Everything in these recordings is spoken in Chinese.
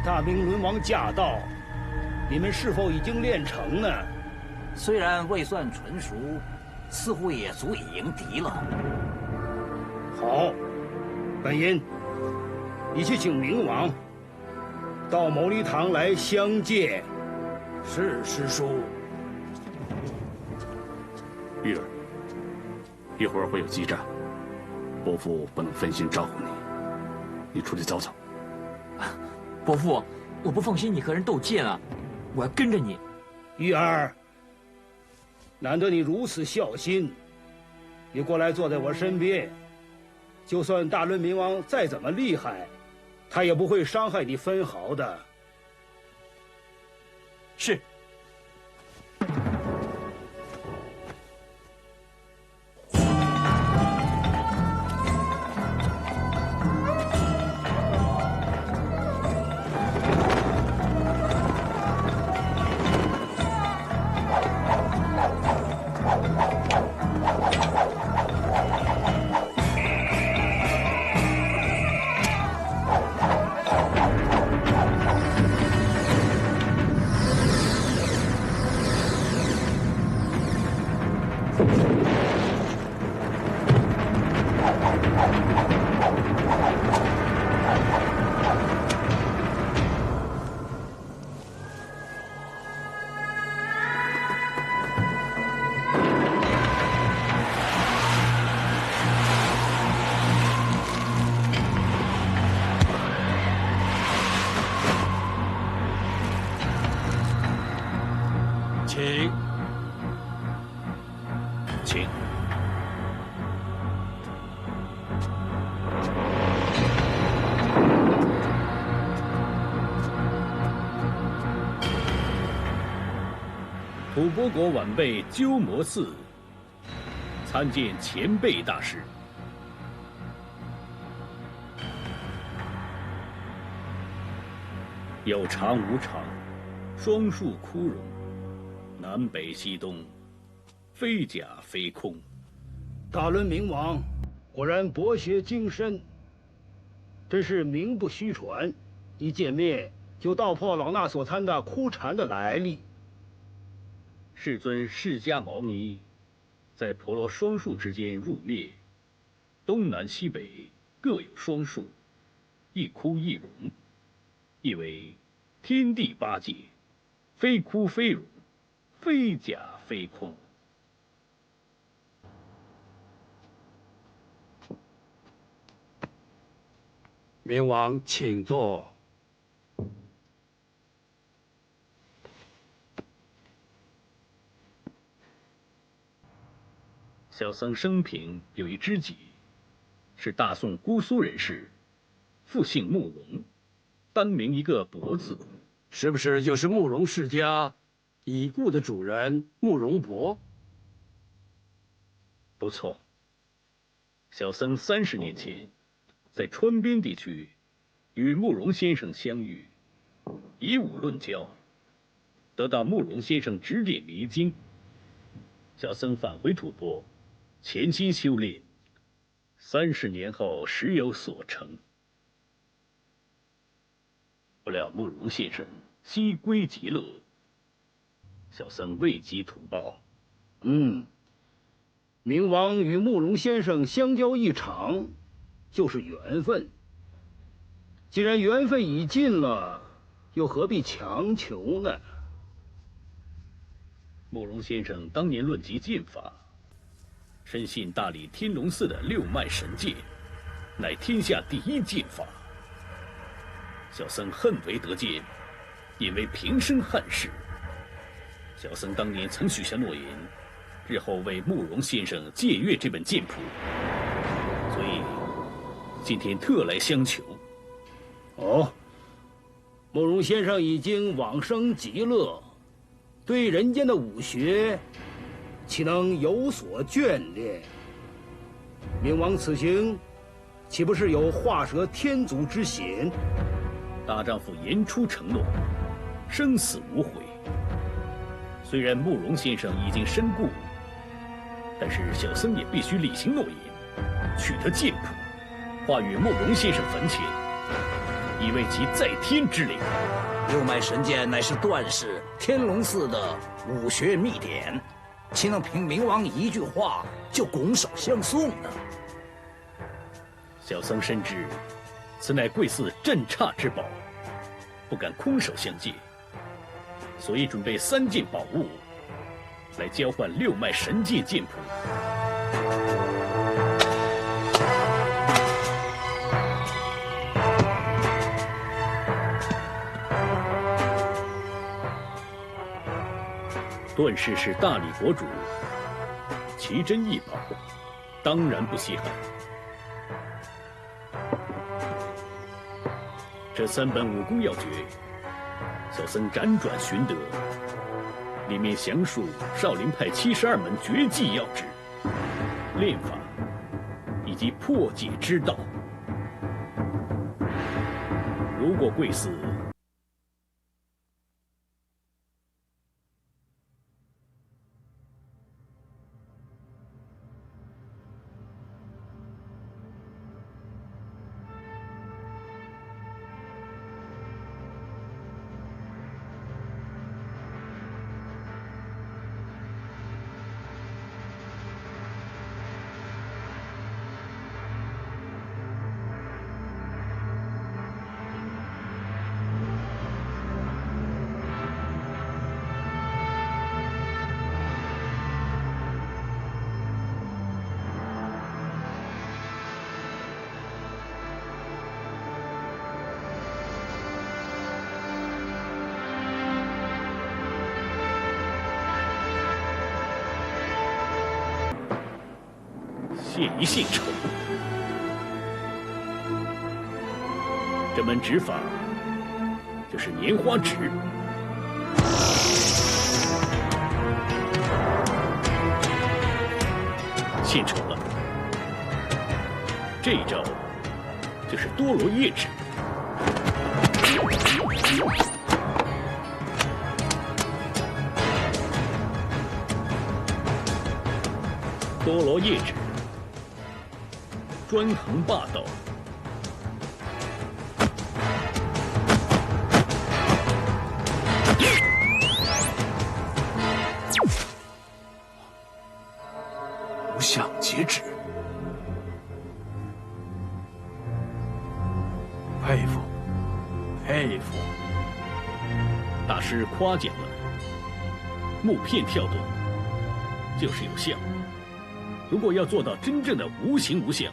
大明轮王驾到，你们是否已经练成呢？虽然未算纯熟，似乎也足以迎敌了。好，本音，你去请明王到牟礼堂来相见。是师叔。玉儿，一会儿会有激战，伯父不能分心照顾你，你出去走走。伯父，我不放心你和人斗剑啊，我要跟着你。玉儿，难得你如此孝心，你过来坐在我身边。就算大伦明王再怎么厉害，他也不会伤害你分毫的。是。请。吐蕃国晚辈鸠摩嗣参见前辈大师。有常无常，双树枯荣，南北西东，非假非空。大伦明王果然博学精深，真是名不虚传。一见面就道破老衲所参的枯禅的来历。世尊释迦牟尼在婆罗双树之间入灭，东南西北各有双树，一枯一荣，意为天地八界，非枯非荣，非假非空。明王请坐。小僧生平有一知己，是大宋姑苏人士，父姓慕容，单名一个伯字。是不是就是慕容世家已故的主人慕容博？不错。小僧30年前在川边地区与慕容先生相遇，以武论交，得到慕容先生指点迷津。小僧返回吐蕃，潜心修炼，30年后时有所成。不料慕容先生西归极乐，小僧未及图报。明王与慕容先生相交一场，就是缘分。既然缘分已尽了，又何必强求呢？慕容先生当年论及剑法，深信大理天龙寺的6脉神剑，乃天下第一剑法。小僧恨为得剑，因为平生憾事。小僧当年曾许下诺言，日后为慕容先生借阅这本剑谱，所以今天特来相求。哦，慕容先生已经往生极乐，对人间的武学岂能有所眷恋？明王此行岂不是有画蛇添足之嫌？大丈夫言出承诺，生死无悔。虽然慕容先生已经身故，但是小僧也必须履行诺言，取得剑谱，化于慕容先生坟前。以为其在天之灵。六脉神剑乃是段氏天龙寺的武学秘典，岂能凭明王一句话就拱手相送呢？小僧深知，此乃贵寺镇刹之宝，不敢空手相借，所以准备3件宝物，来交换六脉神剑剑谱。段氏是大理国主，奇珍异宝，当然不稀罕。这3本武功要诀，小僧辗转寻得，里面详述少林派72门绝技要旨、练法以及破解之道。如果贵寺谢一献丑，这门指法就是拈花指。献丑了，这一招就是多罗叶指。多罗叶指专横霸道，无相截止，佩服，佩服！大师夸奖了。木片跳动就是有相，如果要做到真正的无形无相，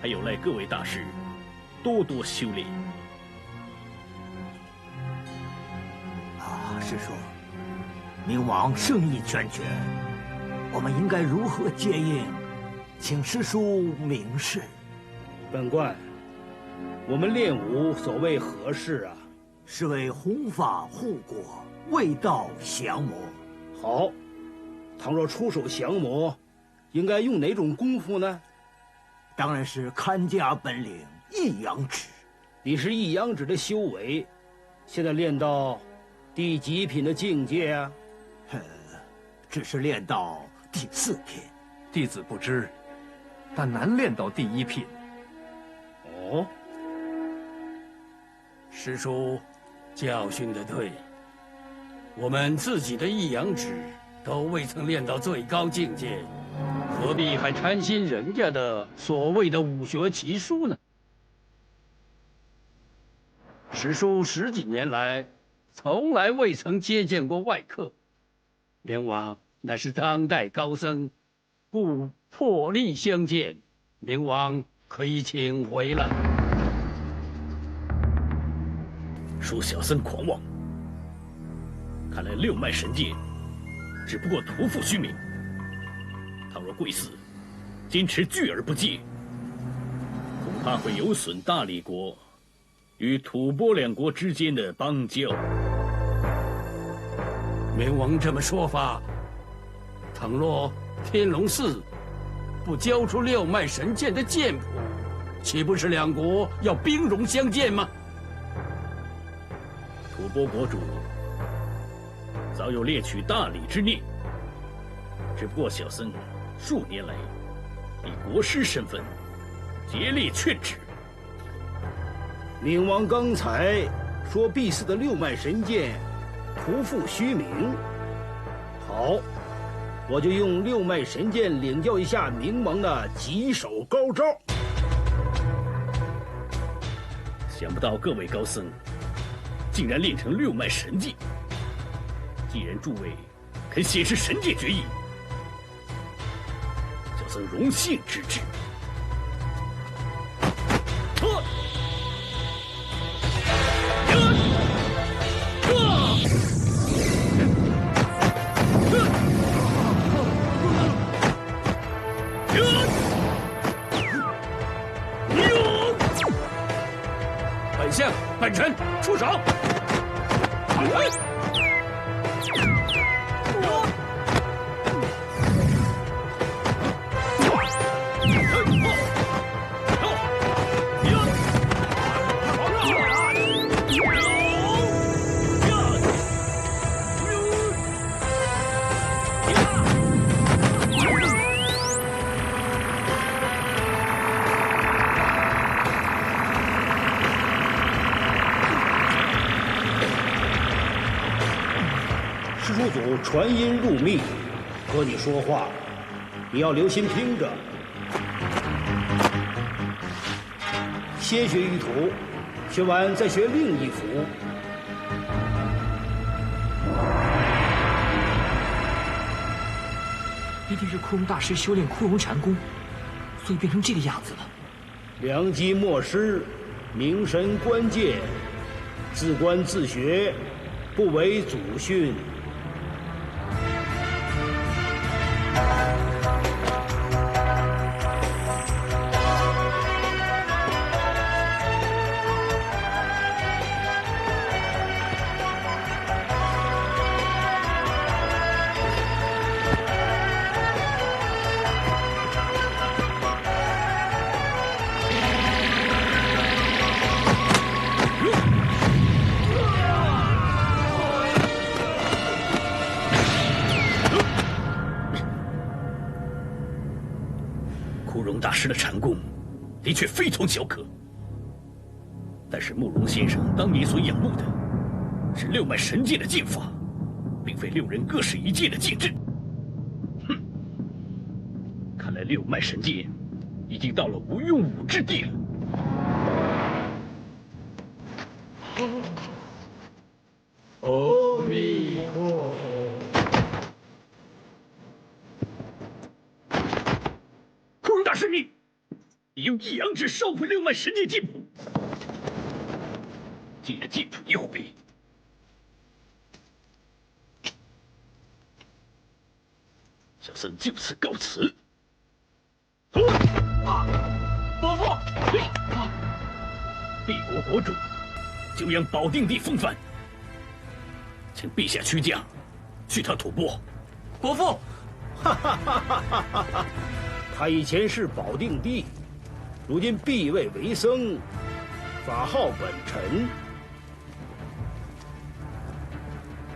还有赖各位大师多多修炼。师叔，明王盛意拳拳，我们应该如何接应？请师叔明示。本观，我们练武所谓何事啊？是为弘法护国，为道降魔。好，倘若出手降魔，应该用哪种功夫呢？当然是看家本领一阳指。你是一阳指的修为，现在练到第几品的境界啊？只是练到第4品。弟子不知，但难练到第1品。哦，师叔教训得对，我们自己的一阳指都未曾练到最高境界，何必还贪心人家的所谓的武学奇书呢？师叔10几年来，从来未曾接见过外客，明王乃是当代高僧，故破例相见，明王可以请回了。恕小僧狂妄，看来六脉神剑只不过徒负虚名。倘若贵寺坚持拒而不接，恐怕会有损大理国与吐蕃2国之间的邦交。明王这么说法，倘若天龙寺不交出六脉神剑的剑谱，岂不是2国要兵戎相见吗？吐蕃国主早有猎取大理之念，只不过小僧数年来以国师身份竭力劝止。冥王刚才说必死的六脉神剑徒负虚名，好，我就用六脉神剑领教一下冥王的棘手高招。想不到各位高僧竟然练成六脉神剑。既然诸位肯显示神界绝艺，小僧荣幸之至。本相本臣出手。师叔祖传音入密，和你说话，你要留心听着。先学一图，学完再学另一幅。一定是枯荣大师修炼枯荣禅功，所以变成这个样子了。良机莫失，明神关键，自观自学，不违祖训。枯荣大师的禅功的确非同小可，但是慕容先生当年所仰慕的是六脉神剑的剑法，并非六人各使一剑的剑阵。哼，看来六脉神剑已经到了无用武之地了。阿弥陀佛。枯荣大师，你用一阳指烧毁六脉神剑剑谱，竟然剑谱一毁，小僧就此告辞。伯父，帝国国主就让保定帝风范，请陛下驱驾去趟吐蕃。伯父，他以前是保定帝，如今避位为僧，法号本臣。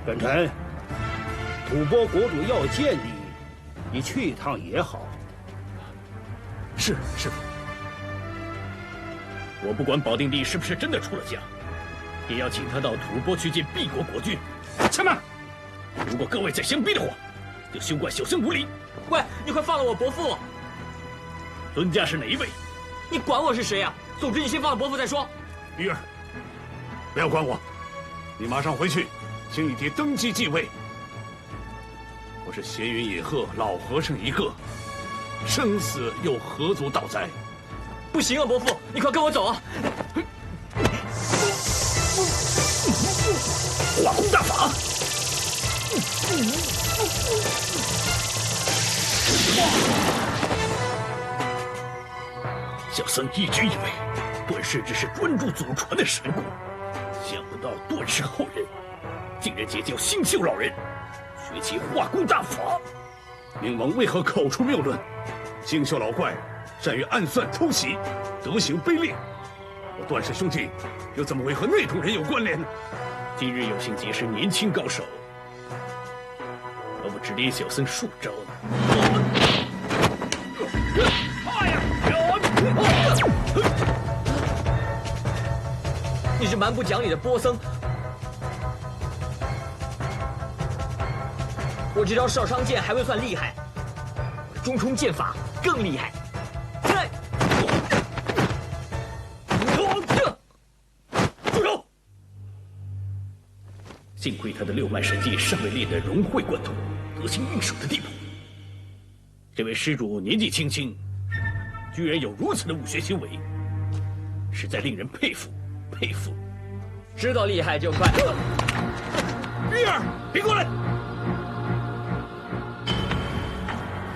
本臣，吐蕃国主要见你，你去一趟也好。是师父，我不管保定帝是不是真的出了家，也要请他到吐蕃去见敝国国君。且慢，如果各位再相逼的话，就休怪小僧无礼。喂，你快放了我伯父！尊家是哪一位？你管我是谁呀？总之你先放了伯父再说。鱼儿，不要管我，你马上回去，请你爹登基继位。我是闲云野鹤老和尚一个，生死又何足道哉？不行啊，伯父，你快跟我走啊！化功大法！小僧一直以为段氏只是专注祖传的神功，想不到段氏后人竟然结交星宿老人，学其化功大法。冥王为何口出谬论？星宿老怪善于暗算偷袭，德行卑劣。我段氏兄弟又怎么会和那种人有关联呢？今日有幸结识年轻高手，何不指点小僧数招呢？你是蛮不讲理的波僧。我这招少商剑还未算厉害，我的中冲剑法更厉害。住手！幸亏他的六脉神技尚未练得融会贯通、得心应手的地步。这位施主年纪轻轻，居然有如此的武学修为，实在令人佩服佩服。知道厉害就快。玉儿，别过来！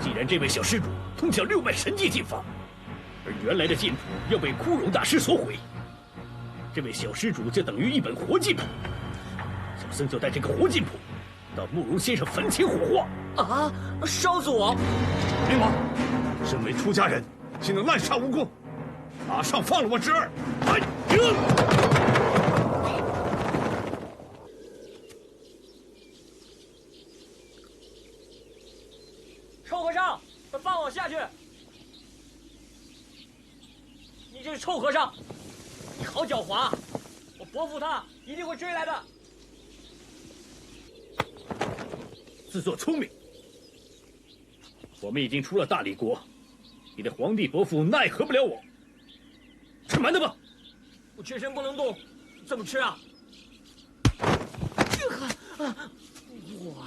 既然这位小施主通晓六脉神技剑法，而原来的剑谱要被枯荣大师所毁，这位小施主就等于一本活剑谱。小僧就带这个活剑谱到慕容先生坟前火化。啊！烧死我！灵王，身为出家人，岂能滥杀无辜？马上放了我侄儿！臭和尚，放我下去！你这是臭和尚，你好狡猾！我伯父他一定会追来的。自作聪明！我们已经出了大理国，你的皇帝伯父奈何不了我。吃馒头吧！我全身不能动，怎么吃啊？我。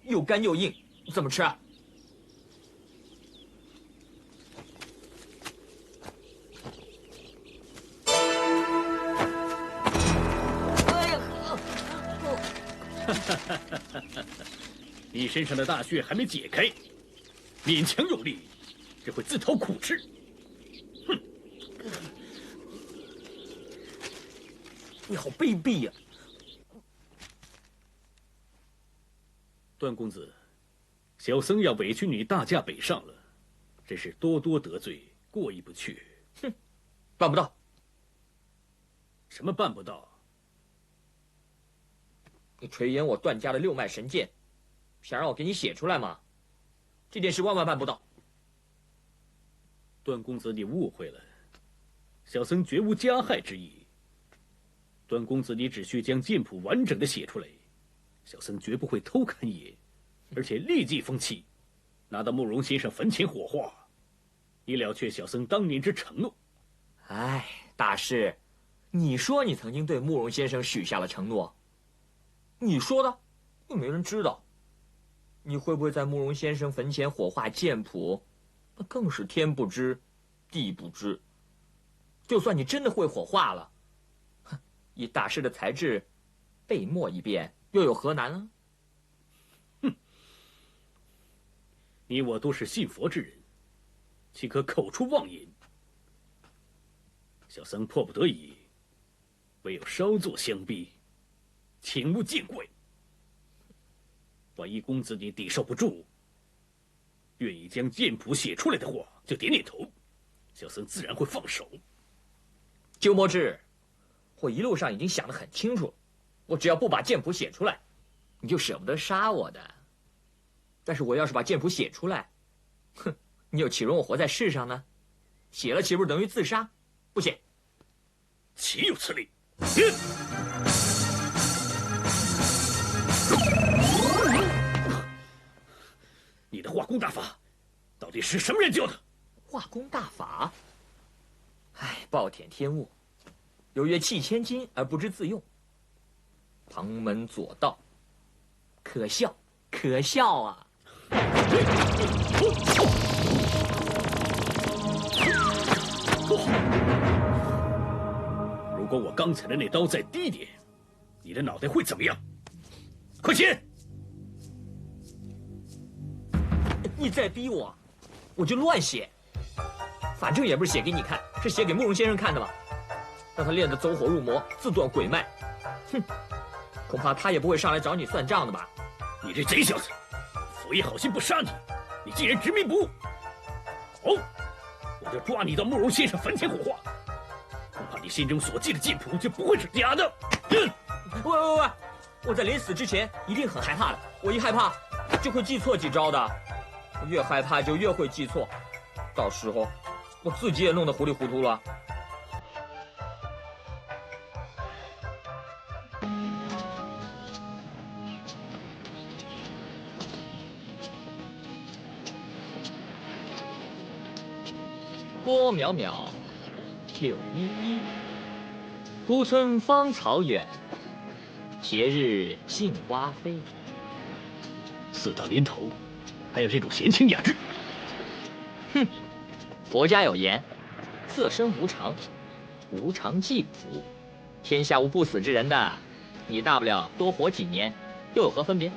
又干又硬，怎么吃啊？哎呀！你身上的大穴还没解开，勉强用力，只会自讨苦吃。哼！你好卑鄙呀！段公子，小僧要委屈你大驾北上了，真是多多得罪，过意不去。哼，办不到。什么办不到？你垂涎我段家的六脉神剑，想让我给你写出来吗？这件事万万办不到。段公子，你误会了，小僧绝无加害之意。段公子，你只需将剑谱完整的写出来，小僧绝不会偷看一眼，而且立即封契，拿到慕容先生坟前火化，以了却小僧当年之承诺。哎，大师，你说你曾经对慕容先生许下了承诺，你说的，又没人知道。你会不会在慕容先生坟前火化剑谱，那更是天不知，地不知。就算你真的会火化了，哼，以大师的才智，背默一遍又有何难啊？哼，你我都是信佛之人，岂可口出妄言？小僧迫不得已，唯有稍作相逼，请勿见怪。万一公子你抵受不住，愿意将剑谱写出来的话，就点点头，小僧自然会放手。鸠摩智，我一路上已经想得很清楚了，我只要不把剑谱写出来，你就舍不得杀我的。但是我要是把剑谱写出来，哼，你又岂容我活在世上呢？写了岂不是等于自杀？不写。岂有此理！你的画功大法，到底是什么人教的？画功大法？唉，暴殄天物，有曰弃千金而不知自用，旁门左道，可笑，可笑啊！如果我刚才的那刀再低一点，你的脑袋会怎么样？快写！你再逼我，我就乱写。反正也不是写给你看，是写给慕容先生看的嘛，让他练得走火入魔，自断鬼脉。哼，恐怕他也不会上来找你算账的吧？你这贼小子，佛爷好心不杀你，你竟然执迷不悟。好，我就抓你到慕容先生坟前火化，恐怕你心中所记的剑谱就不会是假的。喂，我在临死之前一定很害怕的，我一害怕就会记错几招的。越害怕就越会记错，到时候我自己也弄得糊里糊涂了。郭淼淼，611，孤村芳草远，斜日杏花飞。4大连头，还有这种闲情雅致。哼，佛家有言，色身无常，无常即苦，天下无不死之人的。你大不了多活几年，又有何分别？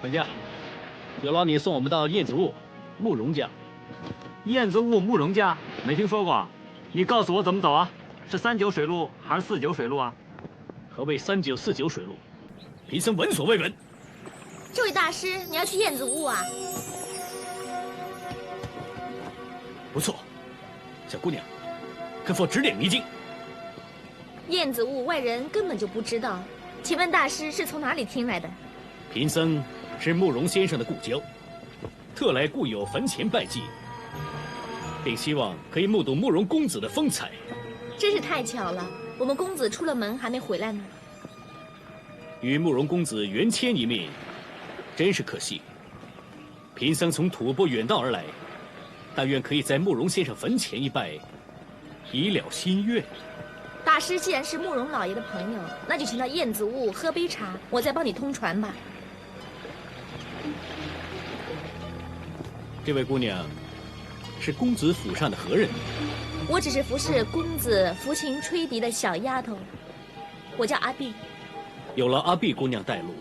本家，有劳你送我们到燕子坞慕容家。燕子坞慕容家没听说过，你告诉我怎么走啊？是39水路还是49水路啊？何谓39、49水路？贫僧闻所未闻。这位大师，你要去燕子坞啊？不错，小姑娘，可否指点迷津？燕子坞外人根本就不知道，请问大师是从哪里听来的？贫僧是慕容先生的故交，特来故友坟前拜祭，并希望可以目睹慕容公子的风采。真是太巧了，我们公子出了门还没回来呢。与慕容公子缘牵一面，真是可惜。贫僧从吐蕃远道而来，但愿可以在慕容先生坟前一拜，以了心愿。大师既然是慕容老爷的朋友，那就请到燕子坞喝杯茶，我再帮你通传吧。这位姑娘是公子府上的何人？我只是服侍公子抚琴吹笛的小丫头，我叫阿碧。有了阿碧姑娘带路，